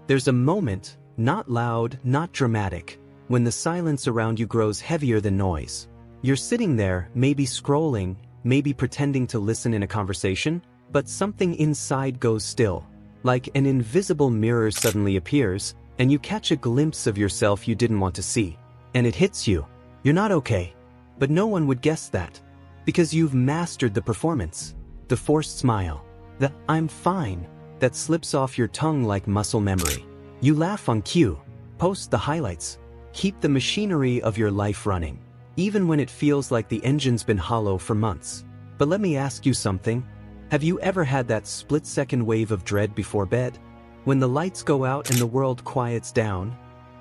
There's a moment, not loud, not dramatic, when the silence around you grows heavier than noise. You're sitting there, maybe scrolling, maybe pretending to listen in a conversation, but something inside goes still. Like an invisible mirror suddenly appears, and you catch a glimpse of yourself you didn't want to see. And it hits you. You're not okay. But no one would guess that. Because you've mastered the performance. The forced smile. The "I'm fine" that slips off your tongue like muscle memory. You laugh on cue. Post the highlights. Keep the machinery of your life running. Even when it feels like the engine's been hollow for months. But let me ask you something. Have you ever had that split-second wave of dread before bed? When the lights go out and the world quiets down,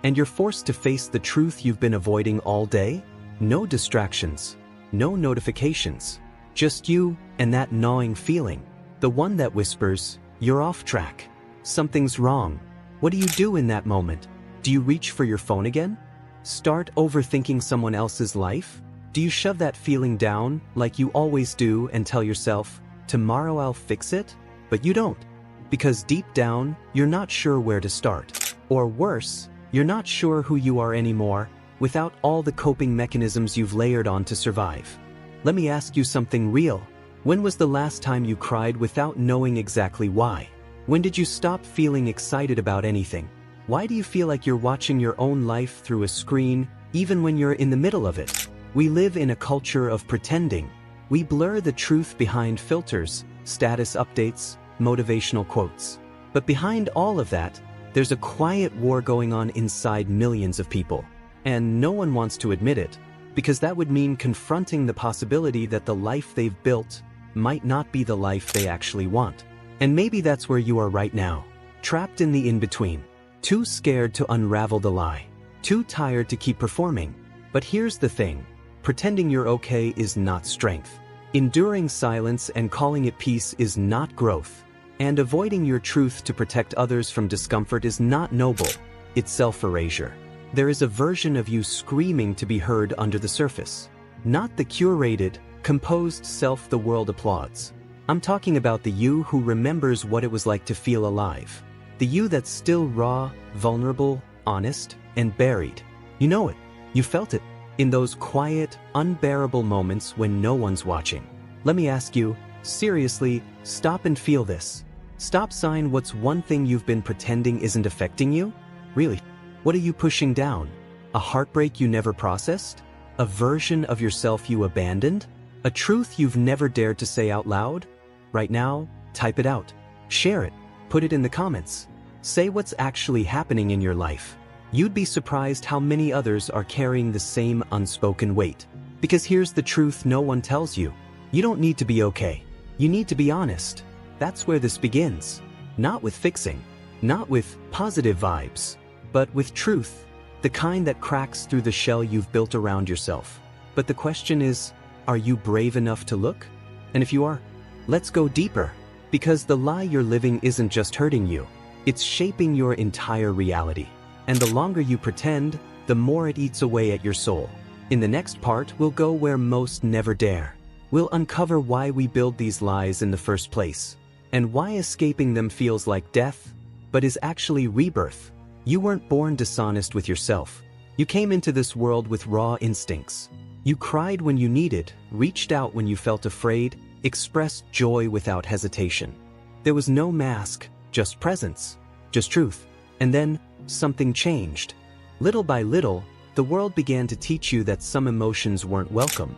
and you're forced to face the truth you've been avoiding all day? No distractions, no notifications, just you and that gnawing feeling, the one that whispers, "You're off track. Something's wrong." What do you do in that moment? Do you reach for your phone again? Start overthinking someone else's life? Do you shove that feeling down like you always do and tell yourself, "Tomorrow I'll fix it"? But you don't. Because deep down, you're not sure where to start. Or worse, you're not sure who you are anymore, without all the coping mechanisms you've layered on to survive. Let me ask you something real. When was the last time you cried without knowing exactly why? When did you stop feeling excited about anything? Why do you feel like you're watching your own life through a screen, even when you're in the middle of it? We live in a culture of pretending. We blur the truth behind filters, status updates, motivational quotes. But behind all of that, there's a quiet war going on inside millions of people. And no one wants to admit it, because that would mean confronting the possibility that the life they've built might not be the life they actually want. And maybe that's where you are right now, trapped in the in-between, too scared to unravel the lie, too tired to keep performing. But here's the thing, pretending you're okay is not strength. Enduring silence and calling it peace is not growth. And avoiding your truth to protect others from discomfort is not noble, it's self-erasure. There is a version of you screaming to be heard under the surface. Not the curated, composed self the world applauds. I'm talking about the you who remembers what it was like to feel alive. The you that's still raw, vulnerable, honest, and buried. You know it. You felt it. In those quiet, unbearable moments when no one's watching. Let me ask you, seriously, stop and feel this. Stop sign what's one thing you've been pretending isn't affecting you? Really? What are you pushing down? A heartbreak you never processed? A version of yourself you abandoned? A truth you've never dared to say out loud? Right now, type it out. Share it. Put it in the comments. Say what's actually happening in your life. You'd be surprised how many others are carrying the same unspoken weight. Because here's the truth no one tells you. You don't need to be okay. You need to be honest. That's where this begins. Not with fixing. Not with positive vibes. But with truth. The kind that cracks through the shell you've built around yourself. But the question is, are you brave enough to look? And if you are, let's go deeper. Because the lie you're living isn't just hurting you. It's shaping your entire reality. And the longer you pretend, the more it eats away at your soul. In the next part, we'll go where most never dare. We'll uncover why we build these lies in the first place. And why escaping them feels like death, but is actually rebirth. You weren't born dishonest with yourself. You came into this world with raw instincts. You cried when you needed, reached out when you felt afraid, expressed joy without hesitation. There was no mask, just presence, just truth. And then, something changed. Little by little, the world began to teach you that some emotions weren't welcome.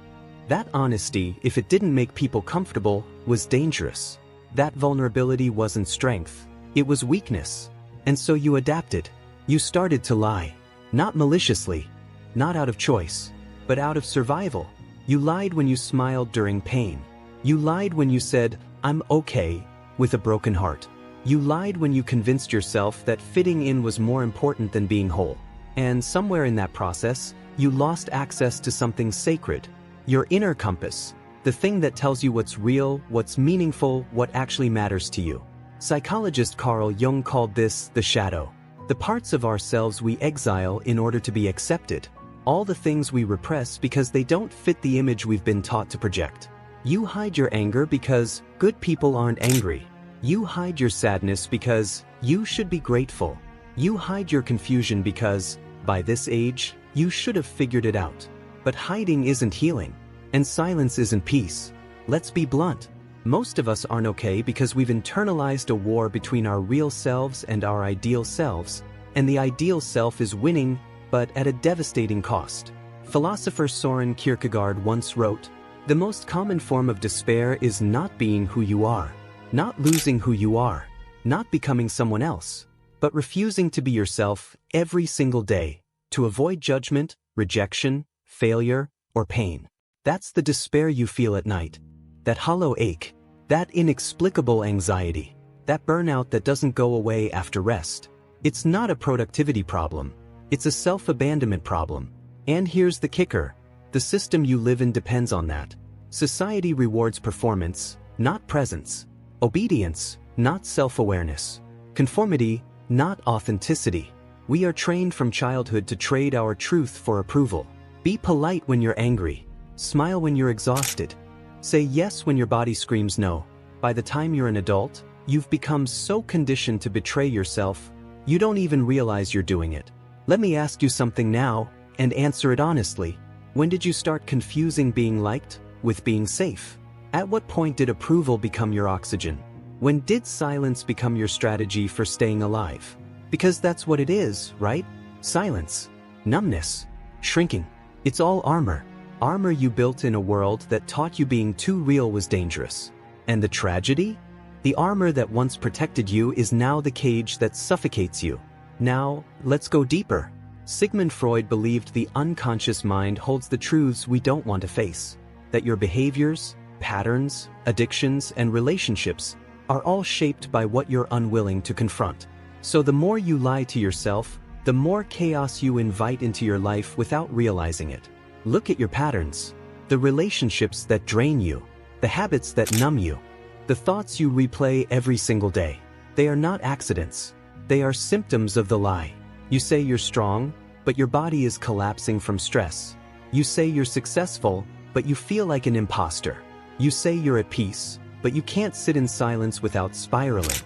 That honesty, if it didn't make people comfortable, was dangerous. That vulnerability wasn't strength, it was weakness. And so you adapted. You started to lie. Not maliciously, not out of choice, but out of survival. You lied when you smiled during pain. You lied when you said, "I'm okay," with a broken heart. You lied when you convinced yourself that fitting in was more important than being whole. And somewhere in that process, you lost access to something sacred. Your inner compass, the thing that tells you what's real, what's meaningful, what actually matters to you. Psychologist Carl Jung called this the shadow. The parts of ourselves we exile in order to be accepted. All the things we repress because they don't fit the image we've been taught to project. You hide your anger because good people aren't angry. You hide your sadness because you should be grateful. You hide your confusion because, by this age, you should have figured it out. But hiding isn't healing, and silence isn't peace. Let's be blunt. Most of us aren't okay because we've internalized a war between our real selves and our ideal selves, and the ideal self is winning, but at a devastating cost. Philosopher Soren Kierkegaard once wrote, "The most common form of despair is not being who you are, not losing who you are, not becoming someone else, but refusing to be yourself every single day, to avoid judgment, rejection, failure, or pain. That's the despair you feel at night. That hollow ache, that inexplicable anxiety, that burnout that doesn't go away after rest. It's not a productivity problem. It's a self-abandonment problem. And here's the kicker. The system you live in depends on that. Society rewards performance, not presence. Obedience, not self-awareness. Conformity, not authenticity. We are trained from childhood to trade our truth for approval. Be polite when you're angry. Smile when you're exhausted. Say yes when your body screams no. By the time you're an adult, you've become so conditioned to betray yourself, you don't even realize you're doing it. Let me ask you something now, and answer it honestly. When did you start confusing being liked with being safe? At what point did approval become your oxygen? When did silence become your strategy for staying alive? Because that's what it is, right? Silence, numbness, shrinking. It's all armor. Armor you built in a world that taught you being too real was dangerous. And the tragedy? The armor that once protected you is now the cage that suffocates you. Now, let's go deeper. Sigmund Freud believed the unconscious mind holds the truths we don't want to face. That your behaviors, patterns, addictions, and relationships are all shaped by what you're unwilling to confront. So the more you lie to yourself, the more chaos you invite into your life without realizing it. Look at your patterns. The relationships that drain you. The habits that numb you. The thoughts you replay every single day. They are not accidents. They are symptoms of the lie. You say you're strong, but your body is collapsing from stress. You say you're successful, but you feel like an imposter. You say you're at peace, but you can't sit in silence without spiraling.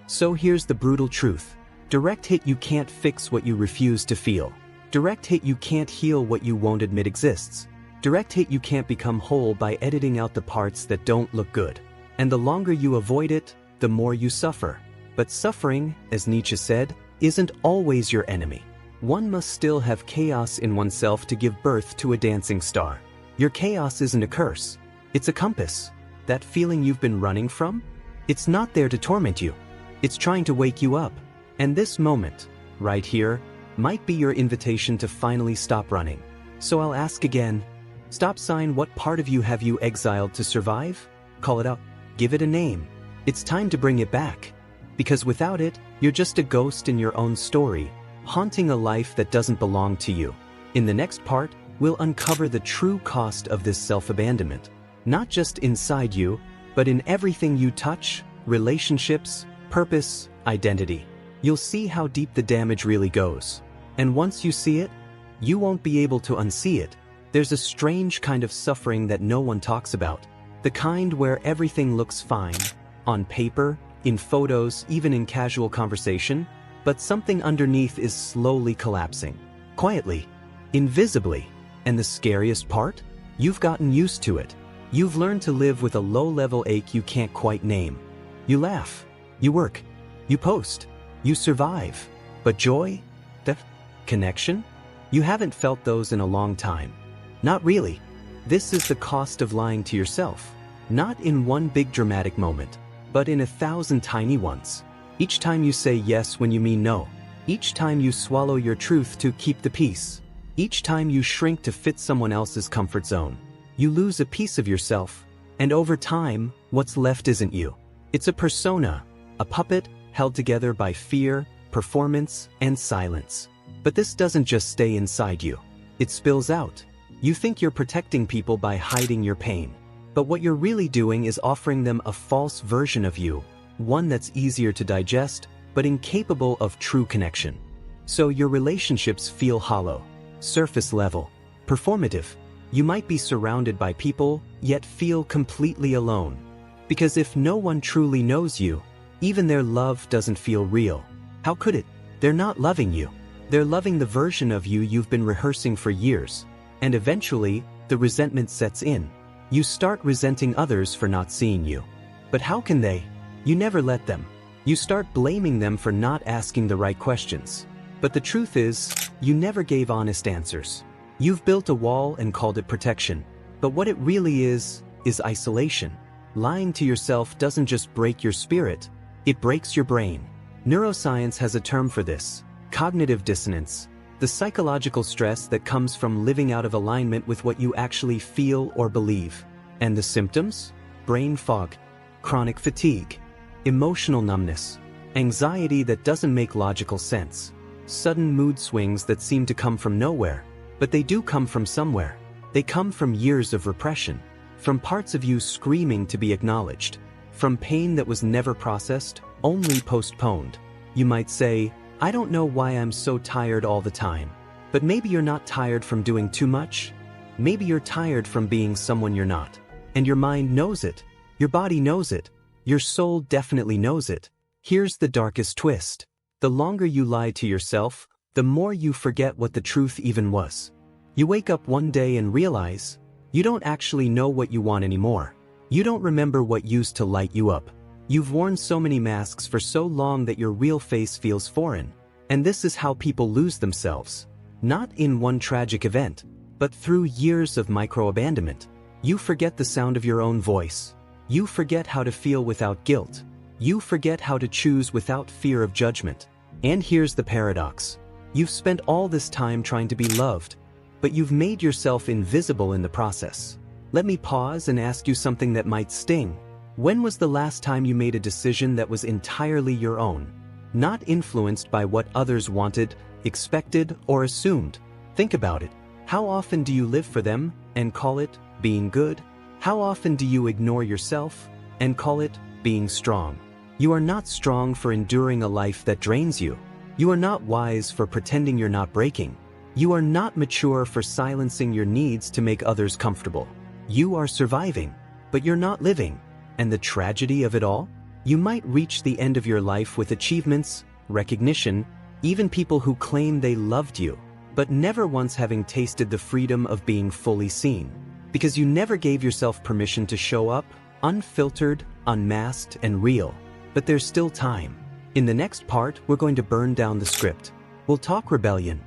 So here's the brutal truth. Direct hit: you can't fix what you refuse to feel. Direct hit: you can't heal what you won't admit exists. Direct hit: you can't become whole by editing out the parts that don't look good. And the longer you avoid it, the more you suffer. But suffering, as Nietzsche said, isn't always your enemy. One must still have chaos in oneself to give birth to a dancing star. Your chaos isn't a curse. It's a compass. That feeling you've been running from? It's not there to torment you. It's trying to wake you up. And this moment, right here, might be your invitation to finally stop running. So I'll ask again, stop sign: what part of you have you exiled to survive? Call it out. Give it a name. It's time to bring it back. Because without it, you're just a ghost in your own story, haunting a life that doesn't belong to you. In the next part, we'll uncover the true cost of this self-abandonment. Not just inside you, but in everything you touch, relationships, purpose, identity. You'll see how deep the damage really goes. And once you see it, you won't be able to unsee it. There's a strange kind of suffering that no one talks about. The kind where everything looks fine, on paper, in photos, even in casual conversation, but something underneath is slowly collapsing. Quietly, invisibly. And the scariest part? You've gotten used to it. You've learned to live with a low-level ache you can't quite name. You laugh, you work, you post, you survive. But joy? The connection? You haven't felt those in a long time. Not really. This is the cost of lying to yourself. Not in one big dramatic moment, but in 1,000 tiny ones. Each time you say yes when you mean no. Each time you swallow your truth to keep the peace. Each time you shrink to fit someone else's comfort zone. You lose a piece of yourself, and over time, what's left isn't you. It's a persona, a puppet held together by fear, performance, and silence. But this doesn't just stay inside you. It spills out. You think you're protecting people by hiding your pain. But what you're really doing is offering them a false version of you, one that's easier to digest, but incapable of true connection. So your relationships feel hollow, surface level, performative. You might be surrounded by people, yet feel completely alone. Because if no one truly knows you, even their love doesn't feel real. How could it? They're not loving you. They're loving the version of you you've been rehearsing for years. And eventually, the resentment sets in. You start resenting others for not seeing you. But how can they? You never let them. You start blaming them for not asking the right questions. But the truth is, you never gave honest answers. You've built a wall and called it protection. But what it really is isolation. Lying to yourself doesn't just break your spirit, it breaks your brain. Neuroscience has a term for this: cognitive dissonance, the psychological stress that comes from living out of alignment with what you actually feel or believe. And the symptoms? Brain fog, chronic fatigue, emotional numbness, anxiety that doesn't make logical sense, sudden mood swings that seem to come from nowhere, but they do come from somewhere. They come from years of repression, from parts of you screaming to be acknowledged, from pain that was never processed, only postponed. You might say, I don't know why I'm so tired all the time. But maybe you're not tired from doing too much. Maybe you're tired from being someone you're not. And your mind knows it. Your body knows it. Your soul definitely knows it. Here's the darkest twist. The longer you lie to yourself, the more you forget what the truth even was. You wake up one day and realize, you don't actually know what you want anymore. You don't remember what used to light you up. You've worn so many masks for so long that your real face feels foreign. And this is how people lose themselves. Not in one tragic event, but through years of micro-abandonment. You forget the sound of your own voice. You forget how to feel without guilt. You forget how to choose without fear of judgment. And here's the paradox. You've spent all this time trying to be loved, but you've made yourself invisible in the process. Let me pause and ask you something that might sting. When was the last time you made a decision that was entirely your own, not influenced by what others wanted, expected, or assumed? Think about it. How often do you live for them and call it being good? How often do you ignore yourself and call it being strong? You are not strong for enduring a life that drains you. You are not wise for pretending you're not breaking. You are not mature for silencing your needs to make others comfortable. You are surviving, but you're not living. And the tragedy of it all? You might reach the end of your life with achievements, recognition, even people who claim they loved you, but never once having tasted the freedom of being fully seen. Because you never gave yourself permission to show up, unfiltered, unmasked, and real. But there's still time. In the next part, we're going to burn down the script. We'll talk rebellion.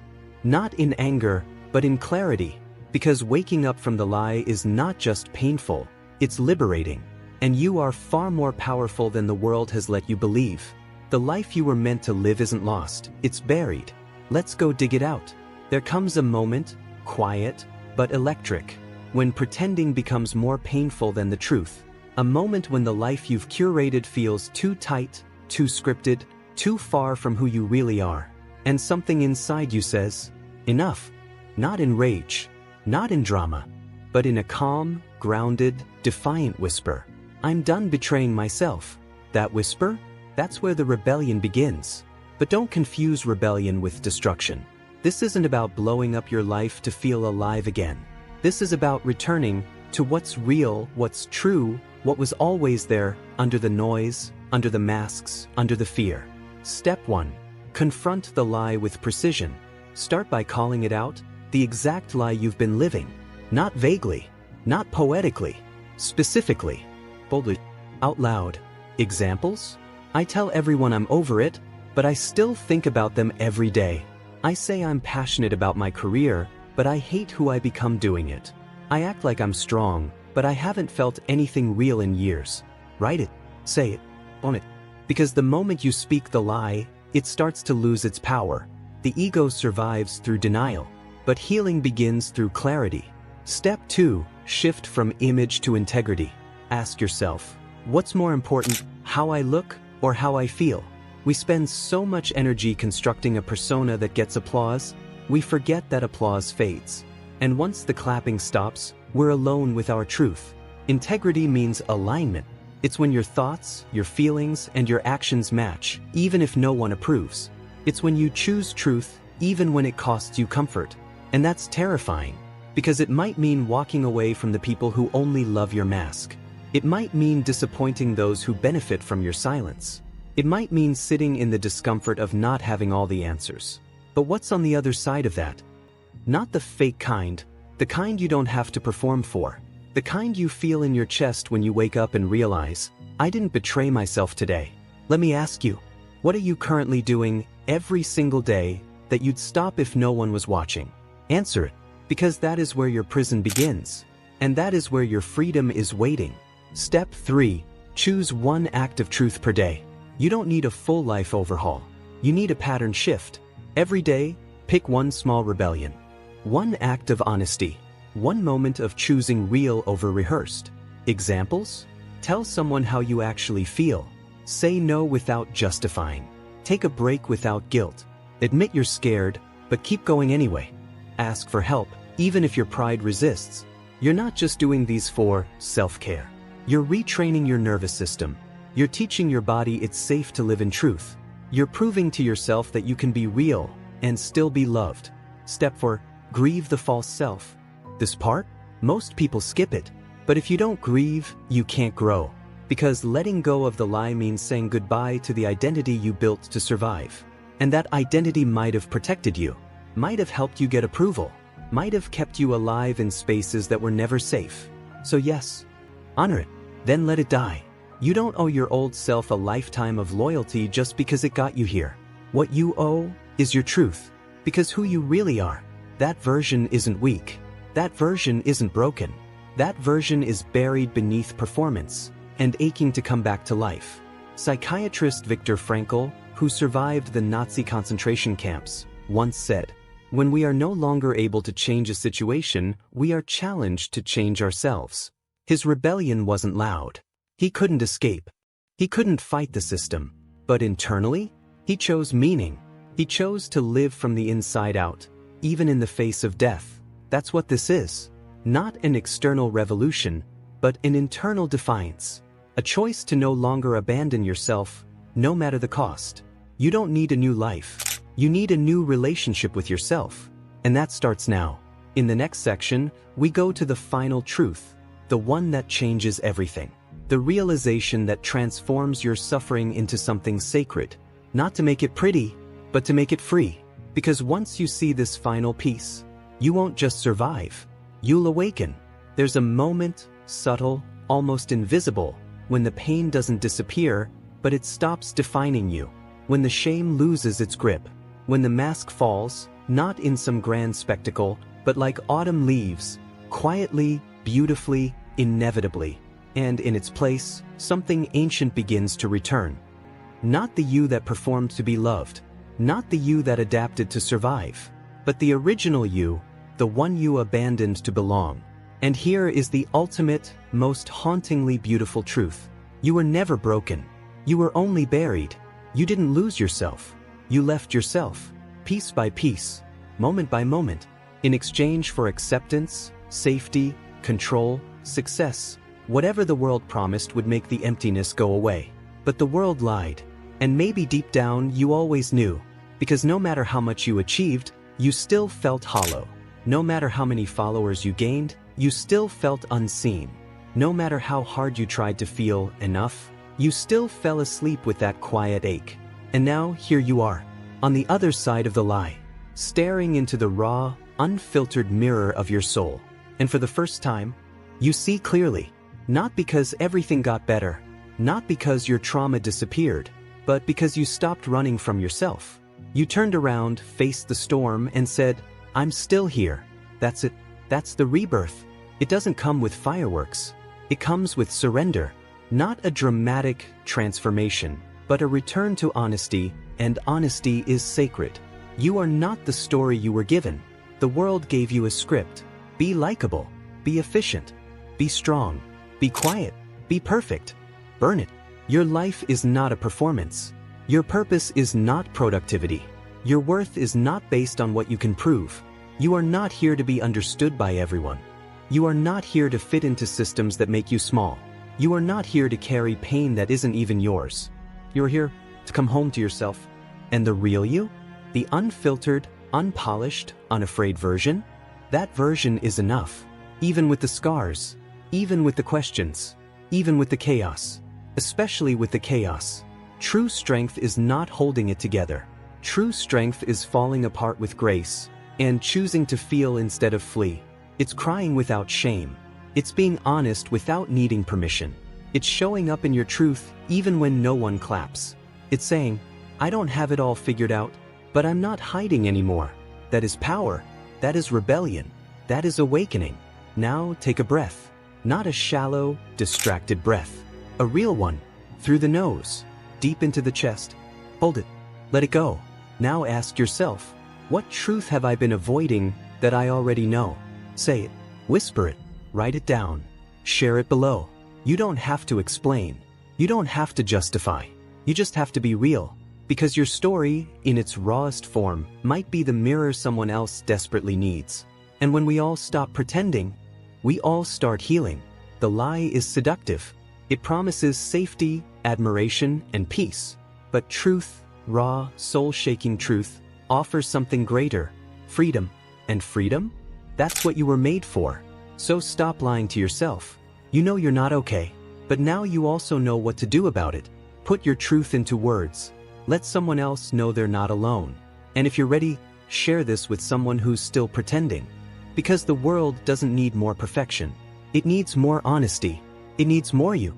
Not in anger, but in clarity. Because waking up from the lie is not just painful, it's liberating. And you are far more powerful than the world has let you believe. The life you were meant to live isn't lost, it's buried. Let's go dig it out. There comes a moment, quiet, but electric, when pretending becomes more painful than the truth. A moment when the life you've curated feels too tight, too scripted, too far from who you really are. And something inside you says, enough. Not in rage, not in drama, but in a calm, grounded, defiant whisper. I'm done betraying myself. That whisper? That's where the rebellion begins. But don't confuse rebellion with destruction. This isn't about blowing up your life to feel alive again. This is about returning to what's real, what's true, what was always there, under the noise, under the masks, under the fear. Step 1. Confront the lie with precision. Start by calling it out, the exact lie you've been living. Not vaguely, not poetically, specifically. Boldly, out loud. Examples? I tell everyone I'm over it, but I still think about them every day. I say I'm passionate about my career, but I hate who I become doing it. I act like I'm strong, but I haven't felt anything real in years. Write it, say it, own it. Because the moment you speak the lie, it starts to lose its power. The ego survives through denial, but healing begins through clarity. Step 2, shift from image to integrity. Ask yourself, what's more important, how I look or how I feel? We spend so much energy constructing a persona that gets applause, we forget that applause fades. And once the clapping stops, we're alone with our truth. Integrity means alignment. It's when your thoughts, your feelings, and your actions match, even if no one approves. It's when you choose truth, even when it costs you comfort. And that's terrifying, because it might mean walking away from the people who only love your mask. It might mean disappointing those who benefit from your silence. It might mean sitting in the discomfort of not having all the answers. But what's on the other side of that? Not the fake kind, the kind you don't have to perform for. The kind you feel in your chest when you wake up and realize, I didn't betray myself today. Let me ask you, what are you currently doing every single day that you'd stop if no one was watching? Answer it, because that is where your prison begins. And that is where your freedom is waiting. Step 3. Choose one act of truth per day. You don't need a full life overhaul. You need a pattern shift. Every day, pick one small rebellion. One act of honesty. One moment of choosing real over rehearsed. Examples? Tell someone how you actually feel. Say no without justifying. Take a break without guilt. Admit you're scared, but keep going anyway. Ask for help, even if your pride resists. You're not just doing these for self-care. You're retraining your nervous system. You're teaching your body it's safe to live in truth. You're proving to yourself that you can be real and still be loved. Step 4. Grieve the false self. This part? Most people skip it. But if you don't grieve, you can't grow. Because letting go of the lie means saying goodbye to the identity you built to survive. And that identity might have protected you, might have helped you get approval, might have kept you alive in spaces that were never safe. So yes, honor it, then let it die. You don't owe your old self a lifetime of loyalty just because it got you here. What you owe is your truth, because who you really are, that version isn't weak. That version isn't broken. That version is buried beneath performance and aching to come back to life. Psychiatrist Viktor Frankl, who survived the Nazi concentration camps, once said, "When we are no longer able to change a situation, we are challenged to change ourselves." His rebellion wasn't loud. He couldn't escape. He couldn't fight the system. But internally, he chose meaning. He chose to live from the inside out, even in the face of death. That's what this is. Not an external revolution, but an internal defiance. A choice to no longer abandon yourself, no matter the cost. You don't need a new life. You need a new relationship with yourself. And that starts now. In the next section, we go to the final truth, the one that changes everything. The realization that transforms your suffering into something sacred. Not to make it pretty, but to make it free. Because once you see this final piece, you won't just survive. You'll awaken. There's a moment, subtle, almost invisible, when the pain doesn't disappear, but it stops defining you. When the shame loses its grip. When the mask falls, not in some grand spectacle, but like autumn leaves, quietly, beautifully, inevitably. And in its place, something ancient begins to return. Not the you that performed to be loved. Not the you that adapted to survive. But the original you, the one you abandoned to belong. And here is the ultimate, most hauntingly beautiful truth. You were never broken. You were only buried. You didn't lose yourself. You left yourself, piece by piece, moment by moment, in exchange for acceptance, safety, control, success. Whatever the world promised would make the emptiness go away. But the world lied. And maybe deep down you always knew. Because no matter how much you achieved, you still felt hollow. No matter how many followers you gained, you still felt unseen. No matter how hard you tried to feel enough, you still fell asleep with that quiet ache. And now here you are, on the other side of the lie, staring into the raw, unfiltered mirror of your soul. And for the first time, you see clearly. Not because everything got better, not because your trauma disappeared, but because you stopped running from yourself. You turned around, faced the storm, and said, "I'm still here." That's it. That's the rebirth. It doesn't come with fireworks. It comes with surrender. Not a dramatic transformation, but a return to honesty, and honesty is sacred. You are not the story you were given. The world gave you a script. Be likable. Be efficient. Be strong. Be quiet. Be perfect. Burn it. Your life is not a performance. Your purpose is not productivity. Your worth is not based on what you can prove. You are not here to be understood by everyone. You are not here to fit into systems that make you small. You are not here to carry pain that isn't even yours. You're here to come home to yourself. And the real you? The unfiltered, unpolished, unafraid version? That version is enough. Even with the scars. Even with the questions. Even with the chaos. Especially with the chaos. True strength is not holding it together. True strength is falling apart with grace, and choosing to feel instead of flee. It's crying without shame. It's being honest without needing permission. It's showing up in your truth even when no one claps. It's saying, I don't have it all figured out, but I'm not hiding anymore. That is power. That is rebellion. That is awakening. Now take a breath. Not a shallow, distracted breath. A real one. Through the nose. Deep into the chest. Hold it. Let it go. Now ask yourself, what truth have I been avoiding that I already know? Say it. Whisper it. Write it down. Share it below. You don't have to explain. You don't have to justify. You just have to be real. Because your story, in its rawest form, might be the mirror someone else desperately needs. And when we all stop pretending, we all start healing. The lie is seductive. It promises safety, admiration, and peace. But truth, raw, soul-shaking truth, offers something greater. Freedom. And freedom? That's what you were made for. So stop lying to yourself. You know you're not okay. But now you also know what to do about it. Put your truth into words. Let someone else know they're not alone. And if you're ready, share this with someone who's still pretending. Because the world doesn't need more perfection. It needs more honesty. It needs more you.